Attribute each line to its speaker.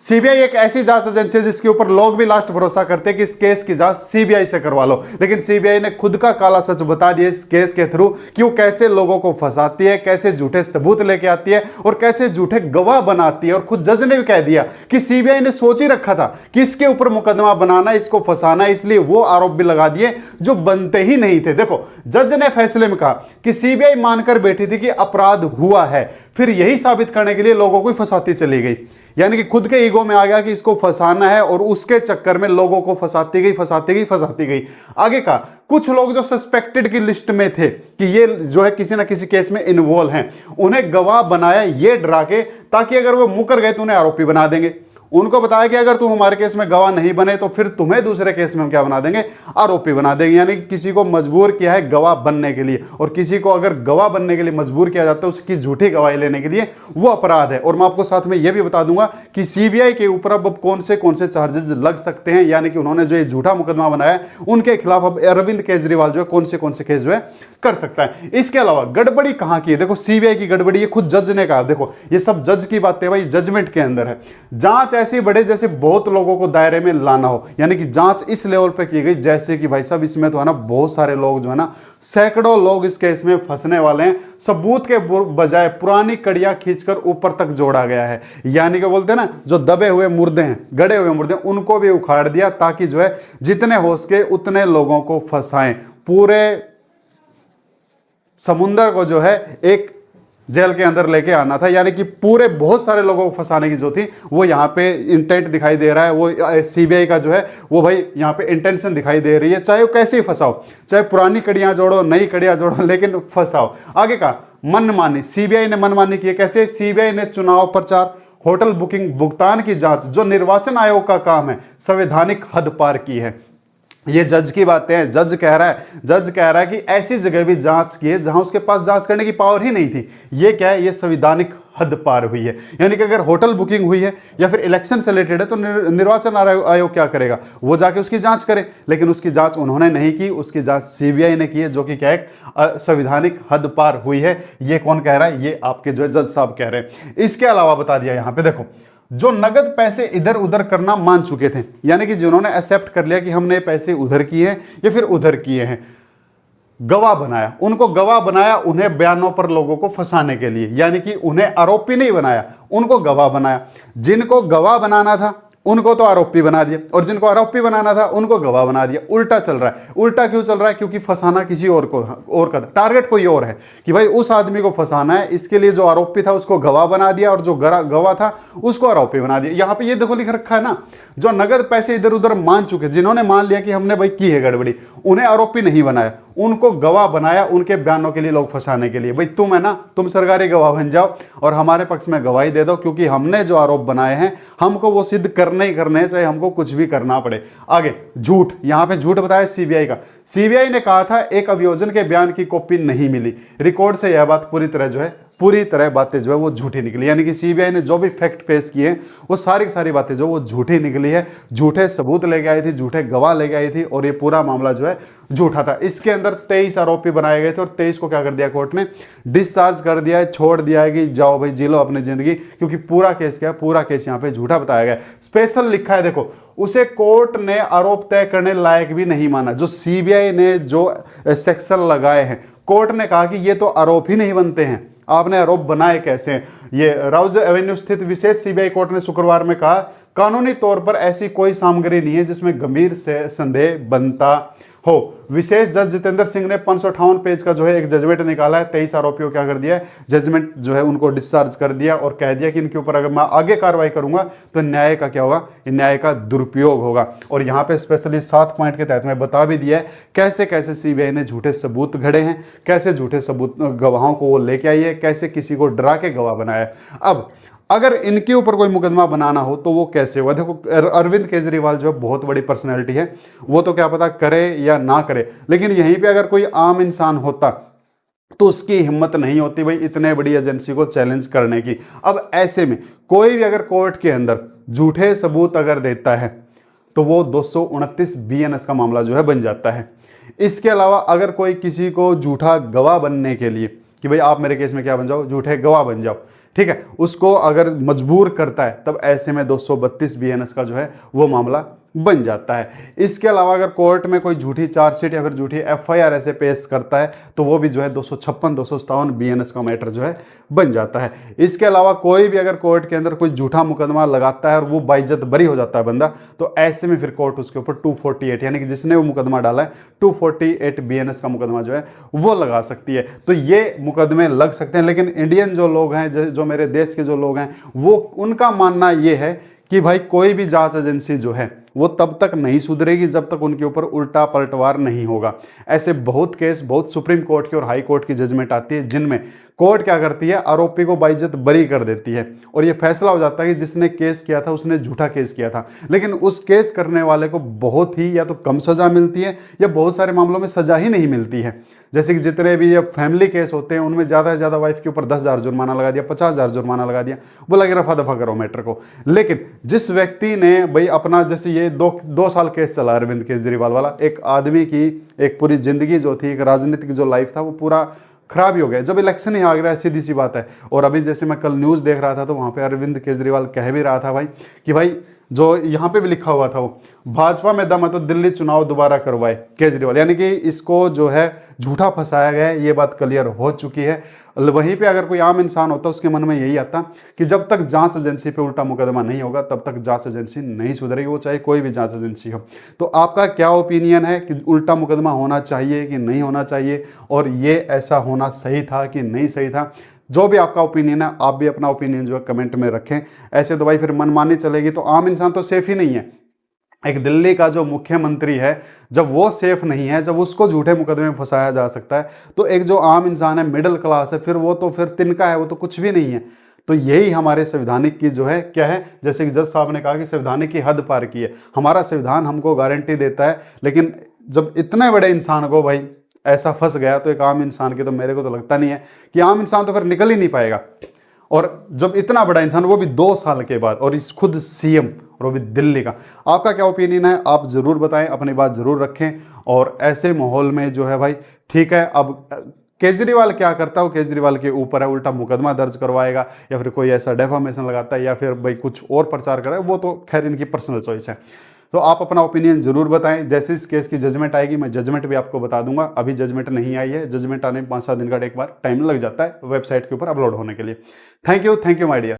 Speaker 1: CBI एक ऐसी जांच एजेंसी है जिसके ऊपर लोग भी लास्ट भरोसा करते हैं कि इस केस की जांच सीबीआई से करवा लो, लेकिन सीबीआई ने खुद का काला सच बता दिया इस केस के थ्रू कि वो कैसे लोगों को फंसाती है, कैसे झूठे सबूत लेके आती है और कैसे झूठे गवाह बनाती है। और खुद जज ने भी कह दिया कि सीबीआई ने सोच ही रखा था कि इसके ऊपर मुकदमा बनाना, इसको फंसाना, इसलिए वो आरोप भी लगा दिए जो बनते ही नहीं थे। देखो, जज ने फैसले में कहा कि सीबीआई मानकर बैठी थी कि अपराध हुआ है, फिर यही साबित करने के लिए लोगों को फंसाती चली गई। यानी कि खुद के ईगो में आ गया कि इसको फंसाना है और उसके चक्कर में लोगों को फंसाती गई। आगे का कुछ लोग जो सस्पेक्टेड की लिस्ट में थे कि ये जो है किसी ना किसी केस में इन्वॉल्व हैं, उन्हें गवाह बनाया ये डरा के, ताकि अगर वो मुकर गए तो उन्हें आरोपी बना देंगे। उनको बताया कि अगर तुम हमारे केस में गवाह नहीं बने तो फिर तुम्हें दूसरे केस में हम क्या बना देंगे, आरोपी बना देंगे। यानी कि किसी को मजबूर किया है गवाह बनने के लिए, और किसी को अगर गवाह बनने के लिए मजबूर किया जाता है उसकी झूठी गवाही लेने के लिए, वो अपराध है। और मैं आपको साथ में यह भी बता दूंगा कि सीबीआई के ऊपर अब कौन से चार्जेस लग सकते हैं। यानी कि उन्होंने जो ये झूठा मुकदमा बनाया उनके खिलाफ अब अरविंद केजरीवाल जो है कौन से केस जो है कर सकता है। इसके अलावा गड़बड़ी कहां की है, देखो सीबीआई की गड़बड़ी, ये खुद जज ने कहा। देखो ये सब जज की बातें भाई, जजमेंट के अंदर है। जांच ऐसी बढ़े जैसे बहुत लोगों को दायरे में लाना हो, यानी कि जांच इस लेवल पे की गई जैसे कि भाई साहब इसमें तो है ना बहुत सारे लोग जो है ना, सैकड़ों लोग इस केस में फंसने वाले हैं। सबूत के बजाय पुरानी कड़ियां खींचकर ऊपर तक जोड़ा गया है। यानी कि बोलते हैं ना, जो दबे हुए मुर्दे हैं, गड़े हुए मुर्दे, उनको भी उखाड़ दिया ताकि जो है जितने हो सके उतने लोगों को फंसाएं। पूरे समुंदर को जो है एक जेल के अंदर लेके आना था। यानी कि पूरे बहुत सारे लोगों को फंसाने की जो थी वो यहाँ पे इंटेंट दिखाई दे रहा है। वो सीबीआई का जो है वो भाई यहाँ पे इंटेंशन दिखाई दे रही है। चाहे वो कैसे ही फंसाओ, चाहे पुरानी कड़ियां जोड़ो, नई कड़ियां जोड़ो, लेकिन फंसाओ। आगे का मनमानी, सीबीआई ने मनमानी की है। कैसे? सीबीआई ने चुनाव प्रचार, होटल बुकिंग, भुगतान की जांच, जो निर्वाचन आयोग का काम है, संवैधानिक हद पार की है। ये जज की बातें हैं। जज कह रहा है कि ऐसी जगह भी जांच की है जहां उसके पास जांच करने की पावर ही नहीं थी। ये क्या है? ये संवैधानिक हद पार हुई है। यानी कि अगर होटल बुकिंग हुई है या फिर इलेक्शन से रिलेटेड है तो निर्वाचन आयोग क्या करेगा? वो जाके उसकी जांच करे, लेकिन उसकी जांच उन्होंने नहीं की, उसकी जांच सीबीआई ने की है, जो कि क्या एक संवैधानिक हद पार हुई है। ये कौन कह रहा है? ये आपके जो है जज साहब कह रहे हैं। इसके अलावा बता दिया यहां पे, देखो, जो नगद पैसे इधर उधर करना मान चुके थे, यानी कि जिन्होंने एक्सेप्ट कर लिया कि हमने पैसे उधर किए हैं या फिर उधर किए हैं, गवाह बनाया, उनको गवाह बनाया उन्हें बयानों पर लोगों को फंसाने के लिए। यानी कि उन्हें आरोपी नहीं बनाया, उनको गवाह बनाया। जिनको गवाह बनाना था उनको तो आरोपी बना दिया, और जिनको आरोपी बनाना था उनको गवाह बना दिया। उल्टा चल रहा है। उल्टा क्यों चल रहा है? क्योंकि फंसाना किसी और का टारगेट कोई और है कि भाई उस आदमी को फंसाना है। इसके लिए जो आरोपी था उसको गवाह बना दिया और जो गवाह था उसको आरोपी बना दिया। यहां पे ये देखो लिख रखा है ना, जो नगद पैसे इधर उधर मान चुके, जिन्होंने मान लिया कि हमने भाई की है गड़बड़ी, उन्हें आरोपी नहीं बनाया, उनको गवाह बनाया उनके बयानों के लिए, लोग फंसाने के लिए। भाई तुम है ना, तुम सरकारी गवाह बन जाओ और हमारे पक्ष में गवाही दे दो, क्योंकि हमने जो आरोप बनाए हैं हमको वो सिद्ध करने ही करने हैं, चाहे हमको कुछ भी करना पड़े। आगे झूठ, यहां पे झूठ बताया सीबीआई का। सीबीआई ने कहा था एक अभियोजन के बयान की कॉपी नहीं मिली। रिकॉर्ड से यह बात पूरी तरह बातें जो है वो झूठी निकली। यानी कि सीबीआई ने जो भी फैक्ट पेश किए वो सारी की सारी बातें जो वो झूठी निकली है। झूठे सबूत लेके आई थी, झूठे गवाह लेके आई थी, और ये पूरा मामला जो है झूठा था। इसके अंदर 23 आरोपी बनाए गए थे और 23 को क्या कर दिया कोर्ट ने? डिस्चार्ज कर दिया है, छोड़ दिया है कि जाओ भाई जी लो अपनी जिंदगी, क्योंकि पूरा केस क्या है, पूरा केस यहाँ पे झूठा बताया गया। स्पेशल लिखा है, देखो, उसे कोर्ट ने आरोप तय करने लायक भी नहीं माना। जो सीबीआई ने जो सेक्शन लगाए हैं, कोर्ट ने कहा कि ये तो आरोप ही नहीं बनते हैं, आपने आरोप बनाए कैसे हैं? ये राउज एवेन्यू स्थित विशेष सीबीआई कोर्ट ने शुक्रवार में कहा, कानूनी तौर पर ऐसी कोई सामग्री नहीं है जिसमें गंभीर से संदेह बनता हो। विशेष जज जितेंद्र सिंह ने 558 पेज का जो है एक जजमेंट निकाला है। 23 आरोपियों क्या कर दिया है? जजमेंट जो है उनको डिस्चार्ज कर दिया और कह दिया कि इनके ऊपर अगर मैं आगे कार्रवाई करूंगा तो न्याय का क्या होगा? न्याय का दुरुपयोग होगा। और यहाँ पे स्पेशली 7 पॉइंट के तहत में बता भी दिया है कैसे कैसे सीबीआई ने झूठे सबूत घड़े हैं, कैसे झूठे सबूत गवाहों को वो लेके आई है, कैसे किसी को डरा के गवाह बनाया है। अब अगर इनके ऊपर कोई मुकदमा बनाना हो तो वो कैसे होगा? देखो, अरविंद केजरीवाल जो है बहुत बड़ी पर्सनैलिटी है, वो तो क्या पता करे या ना करे, लेकिन यहीं पे अगर कोई आम इंसान होता तो उसकी हिम्मत नहीं होती भाई इतने बड़ी एजेंसी को चैलेंज करने की। अब ऐसे में कोई भी अगर कोर्ट के अंदर झूठे सबूत अगर देता है तो वो 229 BNS का मामला जो है बन जाता है। इसके अलावा अगर कोई किसी को झूठा गवाह बनने के लिए कि भाई आप मेरे केस में क्या बन जाओ, झूठे गवाह बन जाओ, ठीक है, उसको अगर मजबूर करता है तब ऐसे में 232 बीएनएस का जो है वो मामला बन जाता है। इसके अलावा अगर कोर्ट में कोई झूठी चार्जशीट या फिर झूठी एफआईआर ऐसे पेश करता है तो वो भी जो है 256 257 बीएनएस का मैटर जो है बन जाता है। इसके अलावा कोई भी अगर कोर्ट के अंदर कोई झूठा मुकदमा लगाता है और वो बाइज्जत बरी हो जाता है बंदा, तो ऐसे में फिर कोर्ट उसके ऊपर 248 यानी कि जिसने वो मुकदमा डाला है 248 बीएनएस का मुकदमा जो है वो लगा सकती है। तो ये मुकदमे लग सकते हैं, लेकिन इंडियन जो लोग हैं, जो मेरे देश के जो लोग हैं, वो उनका मानना ये है कि भाई कोई भी जांच एजेंसी जो है वो तब तक नहीं सुधरेगी जब तक उनके ऊपर उल्टा पलटवार नहीं होगा। ऐसे बहुत केस, बहुत सुप्रीम कोर्ट की और हाई कोर्ट की जजमेंट आती है जिनमें कोर्ट क्या करती है, आरोपी को बाइज्जत बरी कर देती है और ये फैसला हो जाता है कि जिसने केस किया था उसने झूठा केस किया था। लेकिन उस केस करने वाले को बहुत ही या तो कम सजा मिलती है या बहुत सारे मामलों में सजा ही नहीं मिलती है। जैसे कि जितने भी अब फैमिली केस होते हैं उनमें ज़्यादा से ज़्यादा वाइफ के ऊपर 10,000 जुर्माना लगा दिया, 50,000 जुर्माना लगा दिया, बोला कि रफा दफा करो मैटर को। लेकिन जिस व्यक्ति ने भाई अपना, जैसे ये 2 साल केस चला अरविंद केजरीवाल वाला, एक आदमी की एक पूरी जिंदगी जो थी, एक राजनीतिक जो लाइफ था वो पूरा खराब ही हो गया जब इलेक्शन ही आ गया, सीधी सी बात है। और अभी जैसे मैं कल न्यूज़ देख रहा था तो वहाँ पे अरविंद केजरीवाल कह भी रहा था भाई कि भाई जो यहाँ पे भी लिखा हुआ था, वो भाजपा में दम है तो दिल्ली चुनाव दोबारा करवाए केजरीवाल, यानी कि इसको जो है झूठा फंसाया गया है, ये बात क्लियर हो चुकी है। वहीं पे अगर कोई आम इंसान होता उसके मन में यही आता कि जब तक जांच एजेंसी पे उल्टा मुकदमा नहीं होगा तब तक जांच एजेंसी नहीं सुधरेगी, वो चाहे कोई भी जांच एजेंसी हो। तो आपका क्या ओपिनियन है कि उल्टा मुकदमा होना चाहिए कि नहीं होना चाहिए, और ये ऐसा होना सही था कि नहीं सही था? जो भी आपका ओपिनियन है, आप भी अपना ओपिनियन जो है कमेंट में रखें। ऐसे तो भाई फिर मनमानी चलेगी तो आम इंसान तो सेफ ही नहीं है। एक दिल्ली का जो मुख्यमंत्री है, जब वो सेफ नहीं है, जब उसको झूठे मुकदमे में फंसाया जा सकता है, तो एक जो आम इंसान है, मिडिल क्लास है, फिर वो तो फिर तिनका है, वो तो कुछ भी नहीं है। तो यही हमारे संविधानिक की जो है क्या है, जैसे कि जज साहब ने कहा कि संविधानिक की हद पार की है। हमारा संविधान हमको गारंटी देता है, लेकिन जब इतने बड़े इंसान को भाई ऐसा फंस गया तो एक आम इंसान की तो मेरे को तो लगता नहीं है कि आम इंसान तो फिर निकल ही नहीं पाएगा। और जब इतना बड़ा इंसान, वो भी 2 साल के बाद, और इस खुद सीएम, और वो भी दिल्ली का। आपका क्या ओपिनियन है आप ज़रूर बताएं, अपनी बात ज़रूर रखें। और ऐसे माहौल में जो है भाई ठीक है, अब केजरीवाल क्या करता है वो केजरीवाल के ऊपर है, उल्टा मुकदमा दर्ज करवाएगा या फिर कोई ऐसा डेफामेशन लगाता है या फिर भाई कुछ और प्रचार करे, वो तो खैर इनकी पर्सनल चॉइस है। तो आप अपना ओपिनियन जरूर बताएं। जैसे इस केस की जजमेंट आएगी मैं जजमेंट भी आपको बता दूंगा। अभी जजमेंट नहीं आई है, जजमेंट आने में 5-7 दिन का एक बार टाइम लग जाता है वेबसाइट के ऊपर अपलोड होने के लिए। Thank you my dear.